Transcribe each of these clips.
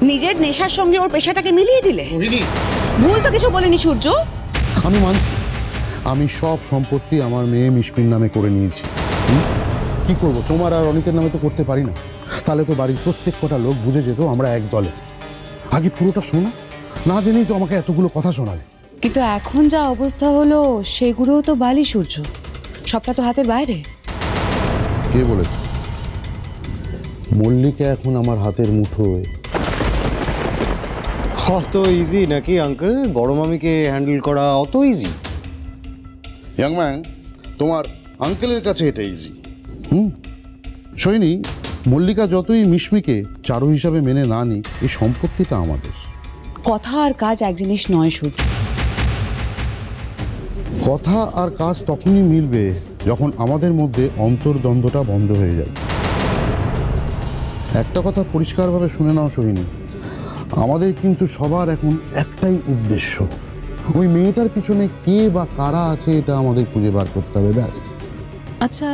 নিজের নেশার সঙ্গে ওর পেশাটাকে মিলিয়ে দিলে। ভুল তো কিছু বলেনি সূর্য। আমি মানছি, আমি সব সম্পত্তি আমার মেয়ে মিশমির নামে করে নিয়েছি। কি করব, তোমার আর অনিকের নামে তো করতে পারি না। তাহলে তো বাড়ির প্রত্যেক কটা লোক বুঝে যেত আমরা এক দলে। আগে পুরোটা শোনা, না জেনেই তো আমাকে এতগুলো কথা শোনালে। কিন্তু এখন যা অবস্থা হলো সেগুলোও তো বালি সূর্য, সবটা তো হাতের বাইরে। কে বলেছে? মল্লিকা এখন আমার হাতের মুঠোয়। অত ইজি নাকি আঙ্কেল? বড় মামিকে হ্যান্ডেল করা অত ইজি? ইয়াং ম্যান, তোমার আঙ্কেলের কাছে এটা ইজি। সৈনী, মল্লিকা যতই মিশমিকে চারু হিসাবে মেনে না নি, এই সম্পত্তিটা আমাদের। কথা আর কাজ এক জিনিস নয় সূর্য। কথা আর কাজ তখনই মিলবে যখন আমাদের মধ্যে অন্তর্দ্বন্দ্বটা বন্ধ হয়ে যাবে। একটা কথা পরিষ্কারভাবে শুনে নাও সোহিনী, আমাদের কিন্তু সবার এখন একটাই উদ্দেশ্য, ওই মেয়েটার পিছনে কে বা কারা আছে এটা আমাদের খুঁজে বার করতে হবে, ব্যাস। আচ্ছা,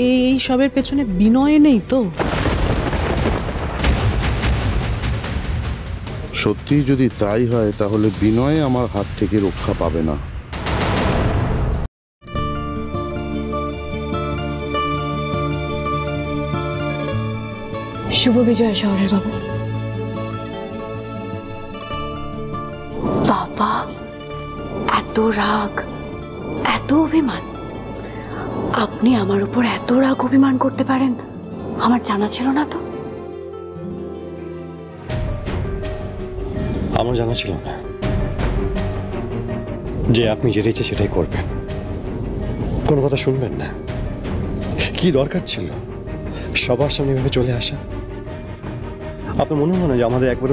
এই সবের পেছনে বিনয় নেই তো? সত্যি যদি তাই হয় তাহলে বিনয় আমার হাত থেকে রক্ষা পাবে না। শুভ বিজয় শহরের বাবু। বাবা, এত রাগ, এত অভিমান! আপনি আমার উপর এত রাগ অভিমান করতে পারেন আমার জানা ছিল না তো। আমার জানা ছিল না যে আপনি যেটা ইচ্ছে সেটাই করবেন, কোনো কথা শুনবেন না। কি দরকার ছিল সবার সামনে এভাবে চলে আসা? আপনার মনে হয় না যে আমাদের একবার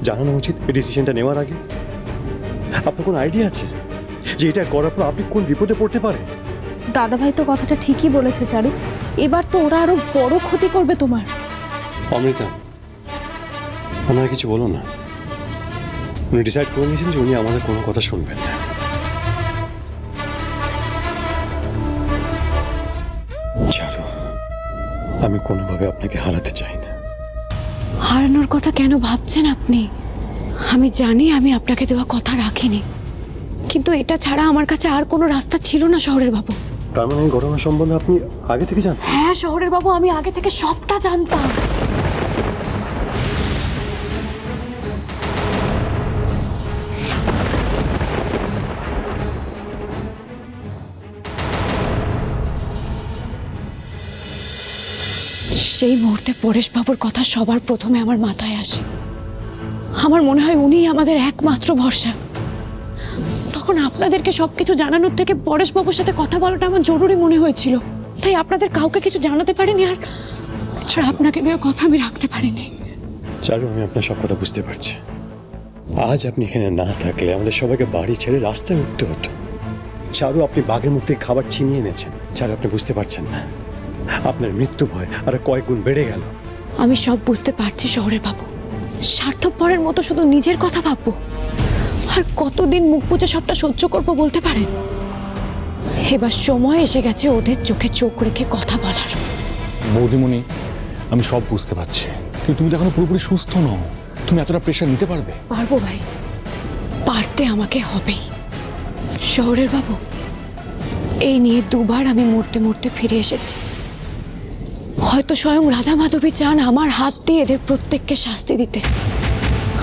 জানানো উচিত এই ডিসিশনটা নেওয়ার আগে? আপনার কোনো আইডিয়া আছে যে এটা করার পর আপনি কোন বিপদে পড়তে পারেন? দাদাভাই তো কথাটা ঠিকই বলেছে চারু, এবার তো ওরা আরো বড় ক্ষতি করবে তোমার। অমৃতা, ওনার কিছু বলো না। উনি ডিসাইড করে নিয়েছেন যে উনি আমাদের কোনো কথা শুনবেন না। চারু, আমি কোনোভাবে আপনাকে হারাতে চাই না। হারানোর কথা কেন ভাবছেন আপনি? আমি জানি আমি আপনাকে দেওয়া কথা রাখিনি, কিন্তু এটা ছাড়া আমার কাছে আর কোনো রাস্তা ছিল না শহরের বাবু। তার মানে এই ঘটনা সম্বন্ধে আপনি আগে থেকে জানতেন? হ্যাঁ শহরের বাবু, আমি আগে থেকে সবটা জানতাম। সেই মুহূর্তে পরেশবাবুর কথা সবার প্রথমে আমার মাথায় আসে। আমার মনে হয় উনিই আমাদের একমাত্র ভরসা। তখন আপনাদেরকে সবকিছু জানানোর থেকে পরেশবাবুর সাথে কথা বলাটা আমার জরুরি মনে হয়েছিল, তাই আপনাদের কাউকে কিছু জানাতে পারিনি, আর আপনাকে দেওয়া কথা আমি রাখতে পারিনি। চারু, আমি আপনার সব কথা বুঝতে পারছি। আজ আপনি এখানে না থাকলে আমাদের সবাইকে বাড়ি ছেড়ে রাস্তায় উঠতে হতো। চারু, আপনি বাঘের মুখ থেকে খাবার ছিনিয়ে এনেছেন। চারু, আপনি বুঝতে পারছেন না আপনার মৃত্যু ভয় আর কয়েক গুণ বেড়ে গেল। আমি সব বুঝতে পারছি শহরের বাবু, স্বার্থপরের মতো শুধু নিজের কথা ভাববো আর কতদিন মুখ বুজে সবটা সহ্য করবো বলতে পারেন? এবার সময় এসে গেছে ওদের চোখে চোখ রেখে কথা বলার। বৌদিমণি, আমি সব বুঝতে পারছি, কিন্তু তুমি তো এখনো পুরোপুরি সুস্থ নও। তুমি এতটা প্রেশার নিতে পারবে? পারবো ভাই, পারতে আমাকে হবেই। শহরের বাবু, এই নিয়ে দুবার আমি মরতে মরতে ফিরে এসেছি। হয়তো স্বয়ং রাধা মাধবী চান আমার হাত দিয়ে এদের প্রত্যেককে শাস্তি দিতে,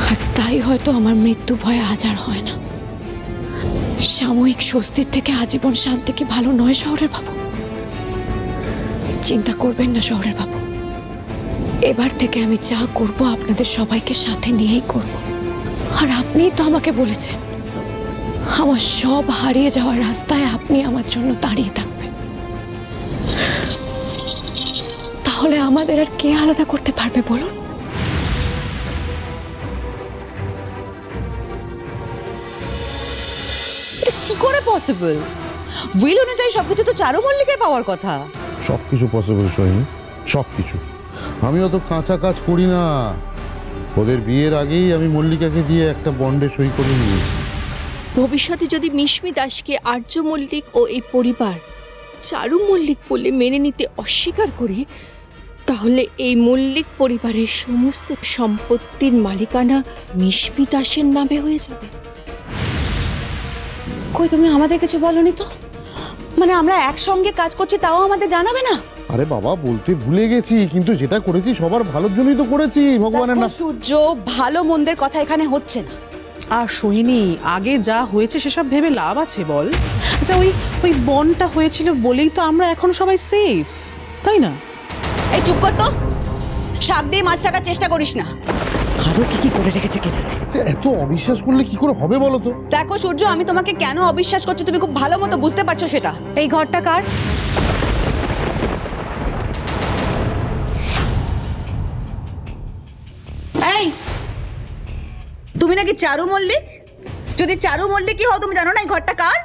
আর তাই হয়তো আমার মৃত্যু ভয় আজ আর হয় না। সাময়িক স্বস্তির থেকে আজীবন শান্তি কি ভালো নয় শহরের বাবু? চিন্তা করবেন না শহরের বাবু, এবার থেকে আমি যা করব আপনাদের সবাইকে সাথে নিয়েই করব। আর আপনিই তো আমাকে বলেছেন আমার সব হারিয়ে যাওয়ার রাস্তায় আপনি আমার জন্য দাঁড়িয়ে থাকবেন। তাহলে আমাদের আর কে আলাদা করতে পারবে বলুন? কি করে পসিবল? উইল অনুযায়ী সবকিছু তো চারু মল্লিকায় পাওয়ার কথা। সবকিছু পসিবল সোহিনী, সবকিছু। আমি অত কাঁচা কাজ করি না। ওদের বিয়ের আগেই আমি মল্লিকাকে দিয়ে একটা বন্ডে সই করে নিয়েছি। ভবিষ্যতে যদি মিশমি দাসকে আর্য মল্লিক ও এই পরিবার চারু মল্লিক বলে মেনে নিতে অস্বীকার করে, তাহলে এই মল্লিক পরিবারের সমস্ত সম্পত্তির মালিকানা মিশমি দাসের নামে হয়ে যাবে। কই তুমি আমাদের কিছু বলনি তো? মানে আমরা একসঙ্গে কাজ করছি তাও আমাদের জানাবে না? আরে বাবা, বলতে ভুলে গেছি, কিন্তু যেটা করেছি সবার ভালোর জন্যই তো করেছি, ভগবানের নাম। সূর্য, ভালো মন্দের কথা এখানে হচ্ছে না। আর সোহিনী, আগে যা হয়েছে সেসব ভেবে লাভ আছে বল? আচ্ছা, ওই বনটা হয়েছিল বলেই তো আমরা এখন সবাই সেফ, তাই না? এই চুপ কর তো, শাক দিয়ে মাছ টাকার চেষ্টা করিস না। আরো কি কি করে রেখেছে কে জানে। এত অবিশ্বাস করলে কি করে হবে বলো তো? দেখো সূর্য, আমি তোমাকে কেন অবিশ্বাস করছি তুমি খুব ভালো মতো বুঝতে পারছো সেটা। এই ঘরটা কার? এই, তুমি নাকি চারু মল্লিক? যদি চারু মল্লিকই হও, তুমি জানো না এই ঘরটা কার?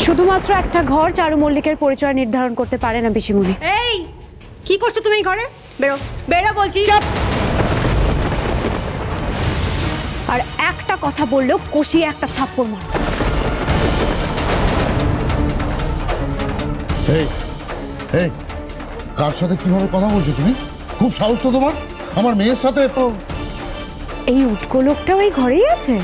শুধুমাত্র একটা ঘর চারু মল্লিকের পরিচয় নির্ধারণ করতে পারে না পিসিমণি। এই, কি করছো তুমি এই ঘরে? বেরো, বেরো বলছি। চুপ। আর একটা কথা বললেও কষিয়ে একটা থাপ্পড় মার। এই এই, কার সাথে কিভাবে কথা বলছো তুমি? খুব সাহস তো তোমার, আমার মেয়ের সাথে। এই উটকো লোকটাও এই ঘরেই আছে?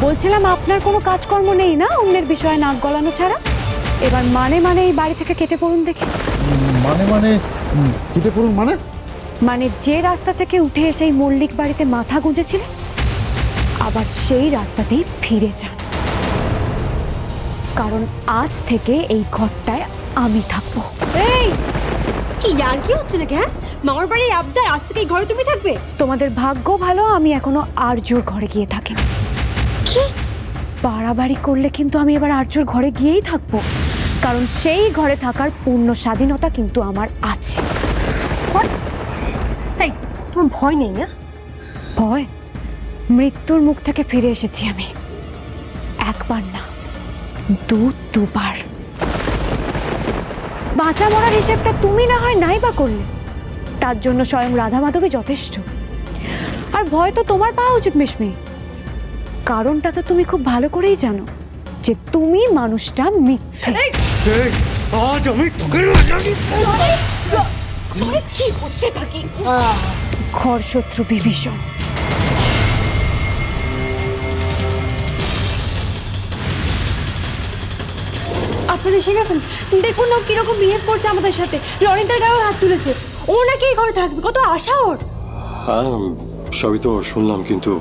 বলছিলাম আপনার কোনো কাজকর্ম নেই না অন্যের বিষয়ে নাক গলানো ছাড়া? এবার মানে এই বাড়ি থেকে কেটে পড়ুন দেখি। মানে কেটে পড়ুন মানে যে রাস্তা থেকে উঠে এসে এই মল্লিক বাড়িতে মাথা গুঁজেছিলেন, আবার সেই রাস্তাতেই ফিরে যান। কারণ আজ থেকে এই ঘরটায় আমি থাকবো। এই কি আর কি হচ্ছে নাকি? হ্যাঁ, মামার বাড়ির আবদার, আজ থেকে এই ঘরে তুমি থাকবে? তোমাদের ভাগ্য ভালো আমি এখনো আর্যর ঘরে গিয়ে থাকি। কি বাড়াবাড়ি করলে কিন্তু আমি এবার আর্যর ঘরে গিয়েই থাকবো, কারণ সেই ঘরে থাকার পূর্ণ স্বাধীনতা কিন্তু আমার আছে। এই, তোমার ভয় নেই না? ভয়? মৃত্যুর মুখ থেকে ফিরে এসেছি আমি, একবার না দুবার। বাঁচা মরার হিসেবটা তুমি না হয় নাই বা করলে, তার জন্য স্বয়ং রাধা মাধবী যথেষ্ট। আর ভয় তো তোমার পাওয়া উচিত মিশমি, কারণটা তো তুমি খুব ভালো করেই জানো যে তুমি মানুষটা মিথ্যে। আজ আমি কি হচ্ছে নাকি? ঘর শত্রু বিভীষণ। আপনারা এসে গেছেন? দেখুন না কিরকম বিহেভ করছে আমাদের সাথে। লরিন্দার গায়েও হাত তুলেছে। ও নাকি এই ঘরে থাকবে, কত আশা ওর। সবই তো শুনলাম, কিন্তু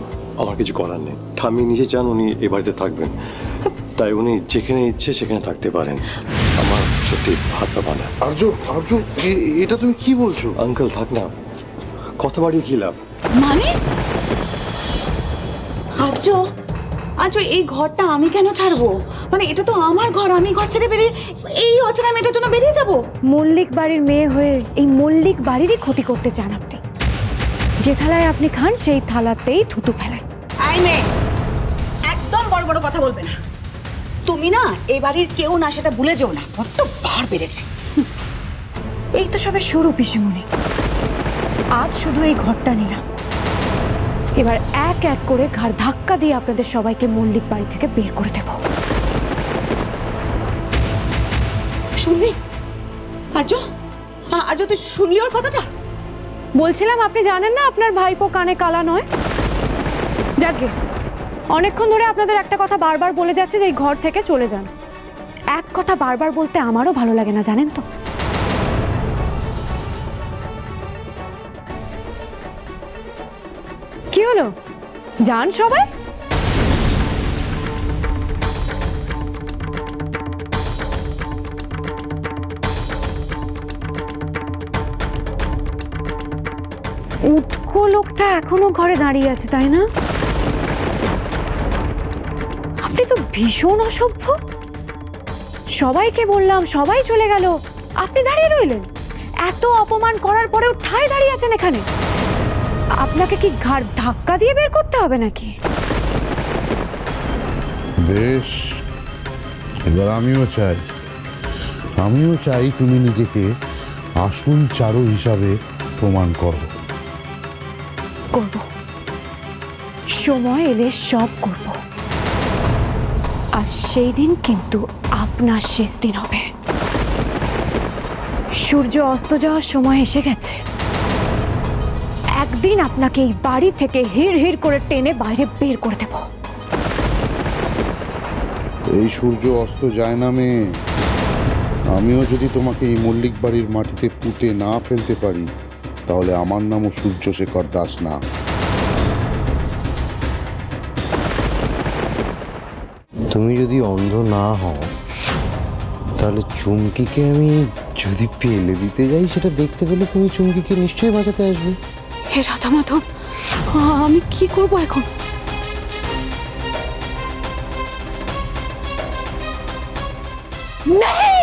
আমার কিছু করার নেই। ঠাম্মি নিজে চান উনি এ বাড়িতে থাকবেন, তাই উনি যেখানে ইচ্ছে সেখানে থাকতে পারেন। আমার সত্যি হাত পা বাঁধা। আর্য, এটা তুমি কি বলছো? আঙ্কেল থাক না, কথা বাড়িয়ে কি লাভ? মানে আর্য, এই ঘরটা আমি কেন ছাড়বো? মানে এটা তো আমার ঘর, আমি ঘর ছেড়ে বেরিয়ে এই অচেনা মেয়েটার জন্য বেরিয়ে যাবো? মল্লিক বাড়ির মেয়ে হয়ে এই মল্লিক বাড়িরই ক্ষতি করতে চান আপনি। যে থালায় আপনি খান সেই থালাতেই থুতু ফেলেন। আই মেয়ে, একদম বড় বড় কথা বলবে না। তুমি না এই বাড়ির কেউ না, সেটা ভুলে যেও না। কত বার বেড়েছে। এই তো সবে শুরু পিসিমণি। আজ শুধু এই ঘরটা নিলাম, এবার এক এক করে ঘাড় ধাক্কা দিয়ে আপনাদের সবাইকে মল্লিক বাড়ি থেকে বের করে দেব। শুনলি আর্য? তুই শুনলি ওর কথাটা? বলছিলাম আপনি জানেন না আপনার ভাইপো কানে কালা নয়। যাকে অনেকক্ষণ ধরে আপনাদের একটা কথা বারবার বলে যাচ্ছে যে এই ঘর থেকে চলে যান। এক কথা বারবার বলতে আমারও ভালো লাগে না, জানেন তো। কি হলো, যান সবাই। উটকো লোকটা এখনো ঘরে দাঁড়িয়ে আছে, তাই না? আপনি তো ভীষণ অসভ্য। সবাইকে বললাম, সবাই চলে গেল, আপনি দাঁড়িয়ে রইলেন। এত অপমান করার পরেও ঠায় দাঁড়িয়ে আছেন এখানে। আপনাকে কি ঘাড় ধাক্কা দিয়ে বের করতে হবে নাকি? বেশ, এবার আমিও চাই তুমি নিজেকে আসল চারু হিসাবে প্রমাণ করো। করব, সময় এলে সব করব। আর সেই দিন কিন্তু আপনার শেষ দিন হবে। সূর্য অস্ত যাওয়ার সময় এসে গেছে। একদিন আপনাকে এই বাড়ি থেকে হিড় হিড় করে টেনে বাইরে বের করে দেব। এই সূর্য অস্ত যায় না মেয়ে। আমিও যদি তোমাকে এই মল্লিক বাড়ির মাটিতে পুঁতে না ফেলতে পারি, তাহলে আমার নামও সূর্যশেখর দাস না। তুমি যদি অন্ধ না হও, তাহলে চুমকিকে আমি যদি পেলে দিতে যাই, সেটা দেখতে পেলে তুমি চুমকিকে নিশ্চয়ই বাঁচাতে আসবে। হে রাধা মাধব, আমি কি করব এখন? नहीं!